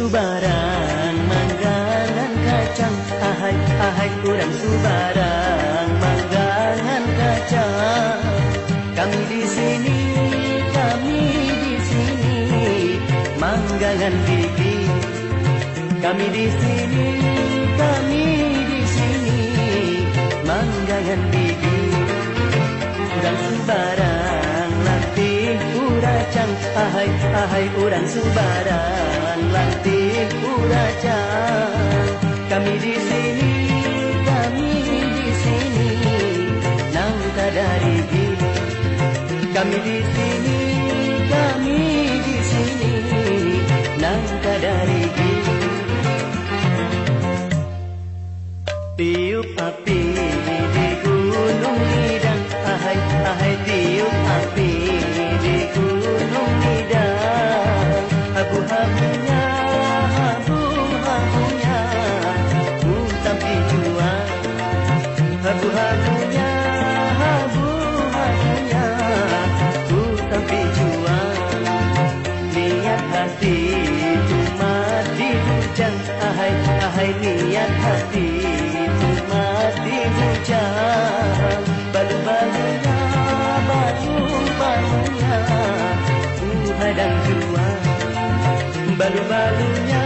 subarang manggangan kacang, ahai ahai urang subarang manggangan kacang. Kami di sini manggangan gigi. Kami di sini manggangan gigi. Urang subarang latih uracang, ahai ahai urang subarang latih uracang. Kami di sini nangka dari gigi. Kami di sini nangka dari gigi. Tiup api di gunung Nidang, ahai ahai tiup api di gunung Nidang. Abu-abunya ku tapi juang. Abu-abunya ku tapi juang. Niat hati cuma dihujang, ahai ahai niat hati cuma dihujang. Balu-balunya ku hadang juang. Balu-balunya